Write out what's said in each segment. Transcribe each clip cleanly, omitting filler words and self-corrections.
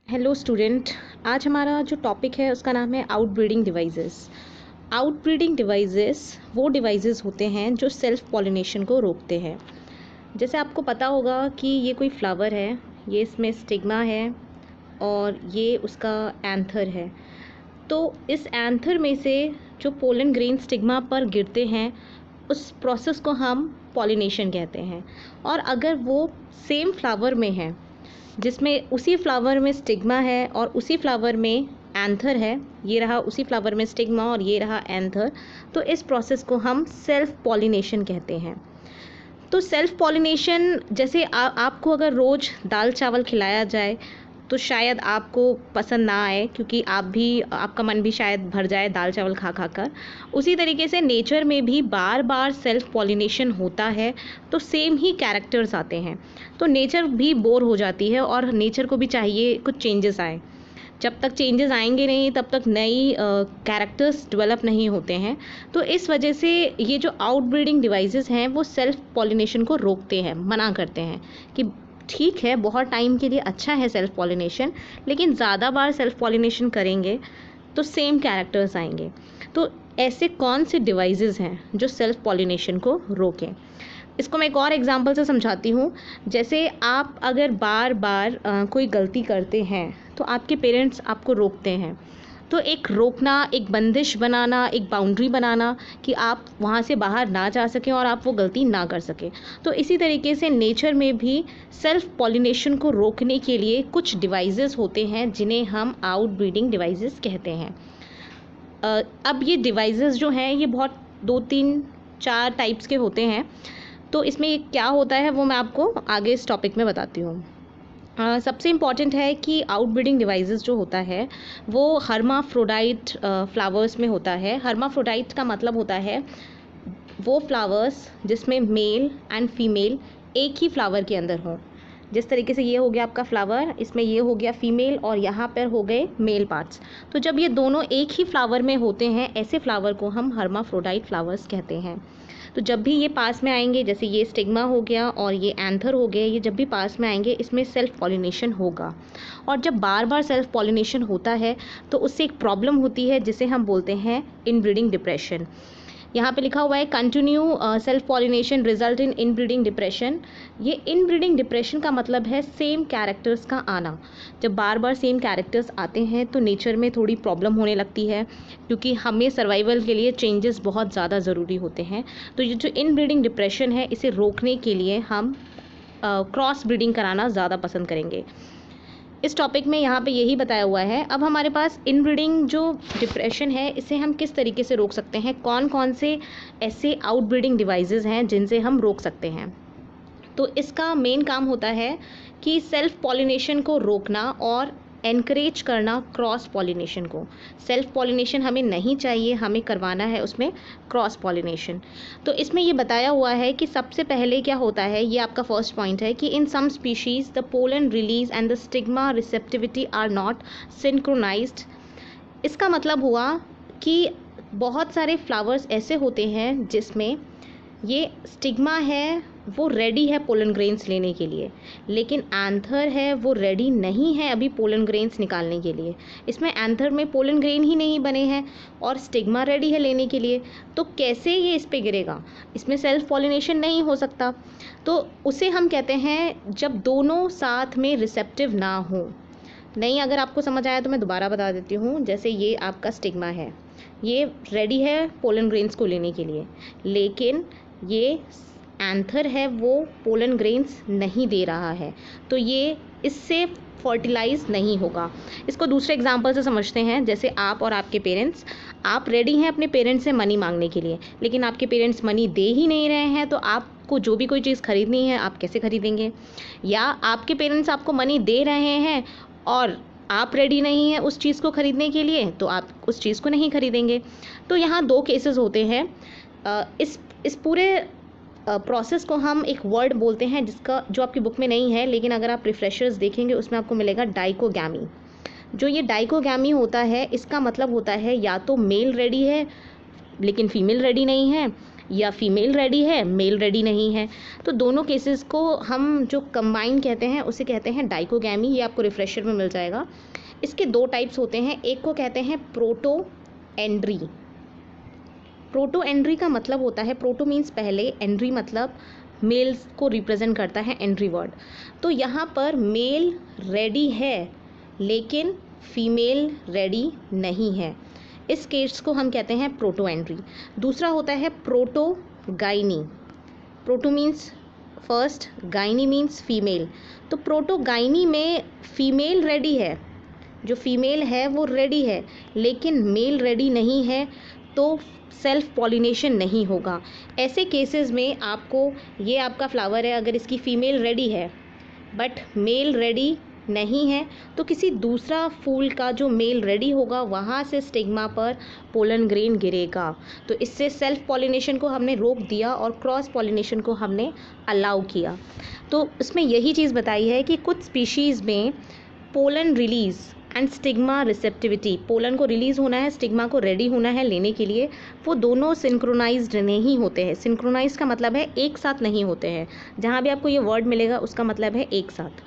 Hello student. आज हमारा जो टॉपिक है उसका नाम है आउटब्रीडिंग डिवाइसेस। आउटब्रीडिंग डिवाइसेस वो डिवाइसेस होते हैं जो सेल्फ पॉलिनेशन को रोकते हैं। जैसे आपको पता होगा कि ये कोई फ्लावर है, ये इसमें स्टिग्मा है और ये उसका एंथर है। तो इस एंथर में से जो पोलन ग्रेन स्टिग्मा पर गिरते हैं उस प्रोसेस को हम पॉलिनेशन कहते हैं। और अगर वो सेम फ्लावर में है जिसमें उसी फ्लावर में स्टिग्मा है और उसी फ्लावर में एंथर है, ये रहा उसी फ्लावर में स्टिग्मा और ये रहा एंथर, तो इस प्रोसेस को हम सेल्फ पॉलिनेशन कहते हैं। तो सेल्फ पॉलिनेशन जैसे आपको अगर रोज़ दाल चावल खिलाया जाए तो शायद आपको पसंद ना आए, क्योंकि आपका मन भी शायद भर जाए दाल चावल खा खा कर। उसी तरीके से नेचर में भी बार बार सेल्फ पॉलिनेशन होता है तो सेम ही कैरेक्टर्स आते हैं, तो नेचर भी बोर हो जाती है और नेचर को भी चाहिए कुछ चेंजेस आए। जब तक चेंजेस आएंगे नहीं तब तक नई कैरेक्टर्स डेवलप नहीं होते हैं। तो इस वजह से ये जो आउटब्रीडिंग डिवाइसेस हैं वो सेल्फ पॉलिनेशन को रोकते हैं, मना करते हैं कि ठीक है बहुत टाइम के लिए अच्छा है सेल्फ पॉलिनेशन, लेकिन ज़्यादा बार सेल्फ पॉलिनेशन करेंगे तो सेम कैरेक्टर्स आएंगे। तो ऐसे कौन से डिवाइसेस हैं जो सेल्फ पॉलिनेशन को रोकें? इसको मैं एक और एग्जांपल से समझाती हूँ। जैसे आप अगर बार बार कोई गलती करते हैं तो आपके पेरेंट्स आपको रोकते हैं। तो एक रोकना, एक बंदिश बनाना, एक बाउंड्री बनाना कि आप वहाँ से बाहर ना जा सकें और आप वो गलती ना कर सकें। तो इसी तरीके से नेचर में भी सेल्फ पॉलिनेशन को रोकने के लिए कुछ डिवाइसेस होते हैं जिन्हें हम आउटब्रीडिंग डिवाइसेस कहते हैं। अब ये डिवाइसेस जो हैं ये बहुत 2 3 4 टाइप्स के होते हैं। तो इसमें क्या होता है वो मैं आपको आगे इस टॉपिक में बताती हूँ। सबसे इम्पॉर्टेंट है कि आउटब्रीडिंग डिवाइसेस जो होता है वो हर्माफ्रोडाइट फ्लावर्स में होता है। हर्माफ्रोडाइट का मतलब होता है वो फ्लावर्स जिसमें मेल एंड फीमेल एक ही फ्लावर के अंदर हों। जिस तरीके से ये हो गया आपका फ्लावर, इसमें ये हो गया फीमेल और यहाँ पर हो गए मेल पार्ट्स। तो जब ये दोनों एक ही फ्लावर में होते हैं ऐसे फ्लावर को हम हर्माफ्रोडाइट फ्लावर्स कहते हैं। तो जब भी ये पास में आएंगे, जैसे ये स्टिग्मा हो गया और ये एंथर हो गया, ये जब भी पास में आएंगे इसमें सेल्फ पॉलिनेशन होगा। और जब बार बार सेल्फ पॉलिनेशन होता है तो उससे एक प्रॉब्लम होती है जिसे हम बोलते हैं इनब्रीडिंग डिप्रेशन। यहाँ पे लिखा हुआ है continue self pollination result in inbreeding depression. ये इनब्रीडिंग डिप्रेशन का मतलब है सेम कैरेक्टर्स का आना। जब बार बार सेम कैरेक्टर्स आते हैं तो नेचर में थोड़ी प्रॉब्लम होने लगती है, क्योंकि हमें सर्वाइवल के लिए चेंजेस बहुत ज़्यादा ज़रूरी होते हैं। तो ये जो इनब्रीडिंग डिप्रेशन है इसे रोकने के लिए हम क्रॉस ब्रीडिंग कराना ज़्यादा पसंद करेंगे। इस टॉपिक में यहाँ पे यही बताया हुआ है। अब हमारे पास इनब्रीडिंग जो डिप्रेशन है इसे हम किस तरीके से रोक सकते हैं, कौन कौन से ऐसे आउटब्रीडिंग डिवाइसेस हैं जिनसे हम रोक सकते हैं। तो इसका मेन काम होता है कि सेल्फ पॉलिनेशन को रोकना और एनकरेज करना क्रॉस पॉलिनेशन को। सेल्फ पॉलिनेशन हमें नहीं चाहिए, हमें करवाना है उसमें क्रॉस पॉलिनेशन। तो इसमें ये बताया हुआ है कि सबसे पहले क्या होता है, ये आपका फर्स्ट पॉइंट है कि in some species the pollen release and the stigma receptivity are not synchronised. इसका मतलब हुआ कि बहुत सारे फ्लावर्स ऐसे होते हैं जिसमें ये स्टिग्मा है वो रेडी है पोलन ग्रेन्स लेने के लिए, लेकिन एंथर है वो रेडी नहीं है अभी पोलन ग्रेन्स निकालने के लिए। इसमें एंथर में पोलन ग्रेन ही नहीं बने हैं और स्टिग्मा रेडी है लेने के लिए, तो कैसे ये इस पे गिरेगा? इसमें सेल्फ पॉलिनेशन नहीं हो सकता। तो उसे हम कहते हैं जब दोनों साथ में रिसेप्टिव ना हो। नहीं, अगर आपको समझ आया तो मैं दोबारा बता देती हूँ। जैसे ये आपका स्टिग्मा है, ये रेडी है पोलन ग्रेन्स को लेने के लिए, लेकिन ये एंथर है वो पोलन ग्रेन्स नहीं दे रहा है, तो ये इससे फर्टिलाइज नहीं होगा। इसको दूसरे एग्जांपल से समझते हैं। जैसे आप और आपके पेरेंट्स, आप रेडी हैं अपने पेरेंट्स से मनी मांगने के लिए, लेकिन आपके पेरेंट्स मनी दे ही नहीं रहे हैं, तो आपको जो भी कोई चीज़ खरीदनी है आप कैसे खरीदेंगे? या आपके पेरेंट्स आपको मनी दे रहे हैं और आप रेडी नहीं हैं उस चीज़ को खरीदने के लिए, तो आप उस चीज़ को नहीं खरीदेंगे। तो यहाँ 2 केसेस होते हैं। इस पूरे प्रोसेस को हम एक वर्ड बोलते हैं जिसका जो आपकी बुक में नहीं है, लेकिन अगर आप रिफ्रेशर्स देखेंगे उसमें आपको मिलेगा डाइकोगैमी। जो ये डाइकोगैमी होता है इसका मतलब होता है या तो मेल रेडी है लेकिन फीमेल रेडी नहीं है, या फीमेल रेडी है, मेल रेडी नहीं है। तो दोनों केसेस को हम जो कंबाइन कहते हैं उसे कहते हैं डाइकोगैमी। ये आपको रिफ्रेशर में मिल जाएगा। इसके दो टाइप्स होते हैं, एक को कहते हैं प्रोटो एंड्री। प्रोटो एंड्री का मतलब होता है, प्रोटो मीन्स पहले, एंड्री मतलब मेल्स को रिप्रेजेंट करता है, एंड्री वर्ड। तो यहाँ पर मेल रेडी है लेकिन फीमेल रेडी नहीं है, इस केस को हम कहते हैं प्रोटो एंड्री। दूसरा होता है proto gynae. Proto means first, gynae means female. तो प्रोटो गाइनी में फीमेल रेडी है, जो फीमेल है वो रेडी है लेकिन मेल रेडी नहीं है, तो सेल्फ पॉलिनेशन नहीं होगा। ऐसे केसेस में आपको, ये आपका फ्लावर है, अगर इसकी फीमेल रेडी है बट मेल रेडी नहीं है, तो किसी दूसरा फूल का जो मेल रेडी होगा वहाँ से स्टिग्मा पर पोलन ग्रेन गिरेगा। तो इससे सेल्फ पॉलिनेशन को हमने रोक दिया और क्रॉस पॉलिनेशन को हमने अलाउ किया। तो इसमें यही चीज़ बताई है कि कुछ स्पीशीज़ में pollen release and stigma receptivity, pollen को रिलीज़ होना है, स्टिग्मा को रेडी होना है लेने के लिए, वो दोनों सिंक्रोनाइज्ड नहीं होते हैं। सिंक्रोनाइज का मतलब है एक साथ नहीं होते हैं। जहाँ भी आपको ये वर्ड मिलेगा उसका मतलब है एक साथ।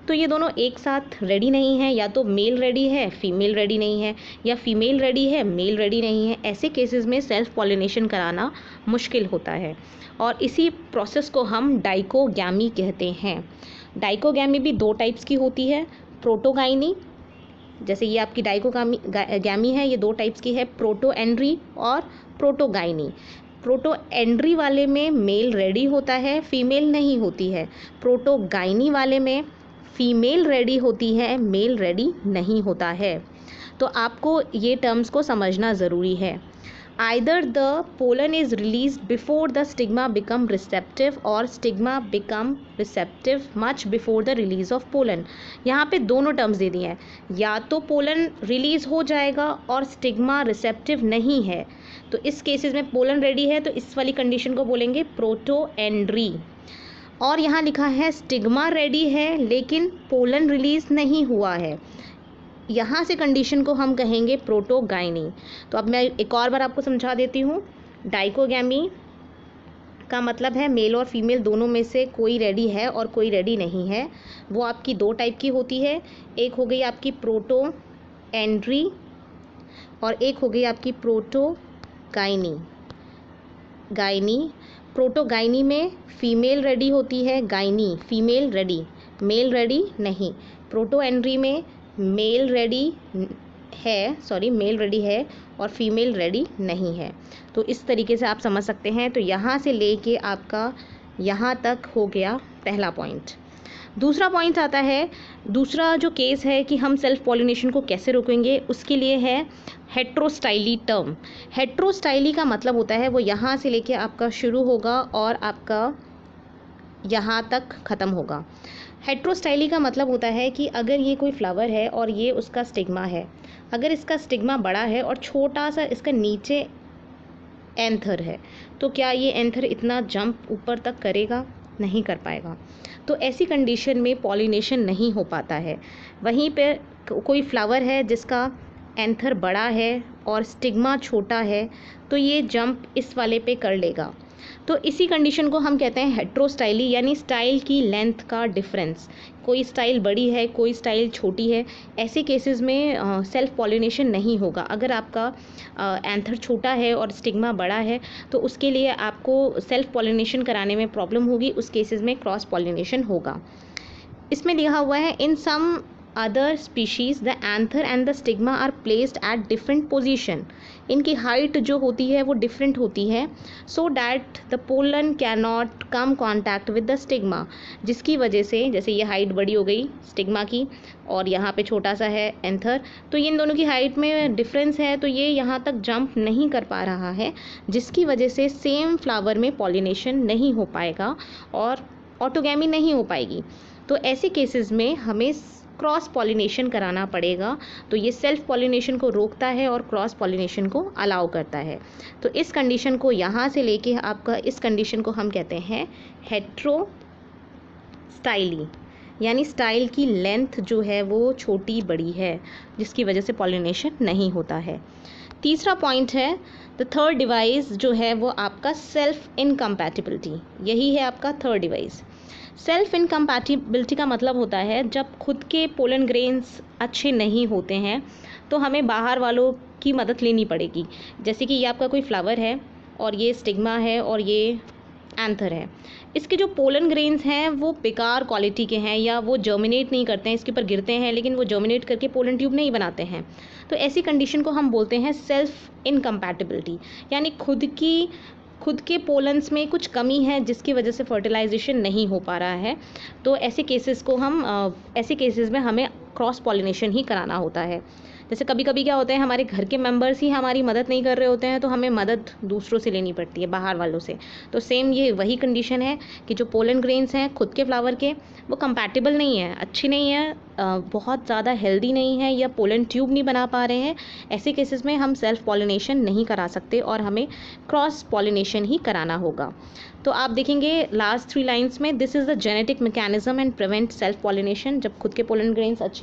तो ये दोनों एक साथ रेडी नहीं है, या तो मेल रेडी है फीमेल रेडी नहीं है, या फीमेल रेडी है मेल रेडी नहीं है। ऐसे केसेस में सेल्फ पॉलिनेशन कराना मुश्किल होता है और इसी प्रोसेस को हम डाइकोगैमी कहते हैं। डाइकोगैमी भी दो टाइप्स की होती है, प्रोटोगाइनी, जैसे ये आपकी डाइकोगैमी है, ये दो टाइप्स की है, प्रोटो एंड्री और प्रोटोगाइनी। प्रोटो एंड्री वाले में मेल रेडी होता है, फीमेल नहीं होती है। प्रोटोगाइनी वाले में फीमेल रेडी होती है, मेल रेडी नहीं होता है। तो आपको ये टर्म्स को समझना ज़रूरी है। Either the pollen is released before the stigma become receptive or stigma become receptive much before the release of pollen। यहाँ पे दोनों टर्म्स दे दिए हैं, या तो पोलन रिलीज हो जाएगा और स्टिग्मा रिसेप्टिव नहीं है, तो इस केसेस में पोलन रेडी है तो इस वाली कंडीशन को बोलेंगे प्रोटो एंड्री। और यहाँ लिखा है स्टिग्मा रेडी है लेकिन पोलन रिलीज नहीं हुआ है, यहाँ से कंडीशन को हम कहेंगे प्रोटोगाइनी। तो अब मैं एक और बार आपको समझा देती हूँ। डाइकोगैमी का मतलब है मेल और फीमेल दोनों में से कोई रेडी है और कोई रेडी नहीं है। वो आपकी दो टाइप की होती है, एक हो गई आपकी प्रोटो एंड्री और एक हो गई आपकी प्रोटोगाइनी। प्रोटोगाइनी में फीमेल रेडी होती है, gyny female ready, male ready नहीं। प्रोटो एंड्री में मेल रेडी है और फीमेल रेडी नहीं है। तो इस तरीके से आप समझ सकते हैं। तो यहाँ से लेके आपका यहाँ तक हो गया पहला पॉइंट। दूसरा पॉइंट आता है, दूसरा जो केस है कि हम सेल्फ पॉलिनेशन को कैसे रोकेंगे, उसके लिए है हेट्रोस्टाइली टर्म। हेट्रोस्टाइली का मतलब होता है वो यहाँ से लेके आपका शुरू होगा और आपका यहाँ तक ख़त्म होगा। हेट्रोस्टाइली का मतलब होता है कि अगर ये कोई फ्लावर है और ये उसका स्टिग्मा है, अगर इसका स्टिग्मा बड़ा है और छोटा सा इसका नीचे एंथर है, तो क्या ये एंथर इतना जंप ऊपर तक करेगा? नहीं कर पाएगा। तो ऐसी कंडीशन में पॉलिनेशन नहीं हो पाता है। वहीं पे कोई फ्लावर है जिसका एंथर बड़ा है और स्टिग्मा छोटा है, तो ये जंप इस वाले पे कर लेगा। तो इसी कंडीशन को हम कहते हैं हेट्रोस्टाइली, यानी स्टाइल की लेंथ का डिफरेंस। कोई स्टाइल बड़ी है, कोई स्टाइल छोटी है, ऐसे केसेस में सेल्फ पॉलिनेशन नहीं होगा। अगर आपका एंथर छोटा है और स्टिग्मा बड़ा है तो उसके लिए आपको सेल्फ पॉलिनेशन कराने में प्रॉब्लम होगी, उस केसेस में क्रॉस पॉलिनेशन होगा। इसमें लिखा हुआ है in some other species the anther and the stigma are placed at different position. इनकी हाइट जो होती है वो डिफरेंट होती है, so that the pollen can not come contact with the stigma, जिसकी वजह से, जैसे ये हाइट बड़ी हो गई स्टिग्मा की और यहाँ पे छोटा सा है एंथर, तो ये इन दोनों की हाइट में डिफरेंस है, तो ये यहाँ तक जंप नहीं कर पा रहा है, जिसकी वजह से सेम फ्लावर में पॉलिनेशन नहीं हो पाएगा और ऑटोगैमी नहीं हो पाएगी। तो ऐसे केसेस में हमें क्रॉस पॉलिनेशन कराना पड़ेगा। तो ये सेल्फ पॉलिनेशन को रोकता है और क्रॉस पॉलिनेशन को अलाउ करता है। तो इस कंडीशन को यहाँ से लेके आपका इस कंडीशन को हम कहते हैं हेट्रोस्टाइली, यानी स्टाइल की लेंथ जो है वो छोटी बड़ी है, जिसकी वजह से पॉलिनेशन नहीं होता है। तीसरा पॉइंट है, द थर्ड डिवाइस जो है वो आपका सेल्फ इनकम्पैटिबिलिटी। यही है आपका थर्ड डिवाइस। सेल्फ इनकम्पैटिबिलिटी का मतलब होता है जब खुद के पोलन ग्रेन्स अच्छे नहीं होते हैं तो हमें बाहर वालों की मदद लेनी पड़ेगी। जैसे कि ये आपका कोई फ्लावर है और ये स्टिग्मा है और ये एंथर है। इसके जो पोलन ग्रेन्स हैं वो बेकार क्वालिटी के हैं या वो जर्मिनेट नहीं करते हैं, इसके ऊपर गिरते हैं लेकिन वो जर्मिनेट करके पोलन ट्यूब नहीं बनाते हैं। तो ऐसी कंडीशन को हम बोलते हैं सेल्फ इनकम्पैटिबिलिटी, यानी खुद के पोलन्स में कुछ कमी है जिसकी वजह से फर्टिलाइजेशन नहीं हो पा रहा है। तो ऐसे केसेस में हमें क्रॉस पॉलिनेशन ही कराना होता है। जैसे कभी कभी क्या होता है, हमारे घर के मेंबर्स ही हमारी मदद नहीं कर रहे होते हैं तो हमें मदद दूसरों से लेनी पड़ती है, बाहर वालों से। तो सेम ये वही कंडीशन है कि जो पोलन ग्रेन्स हैं खुद के फ्लावर के, वो कंपैटिबल नहीं है, अच्छी नहीं है, बहुत ज़्यादा हेल्दी नहीं है या पोलन ट्यूब नहीं बना पा रहे हैं। ऐसे केसेस में हम सेल्फ पॉलिनेशन नहीं करा सकते और हमें क्रॉस पॉलिनेशन ही कराना होगा। तो आप देखेंगे लास्ट 3 लाइन्स में, this is the genetic mechanism and prevent self pollination. जब खुद के पोलन ग्रेन्स अच्छे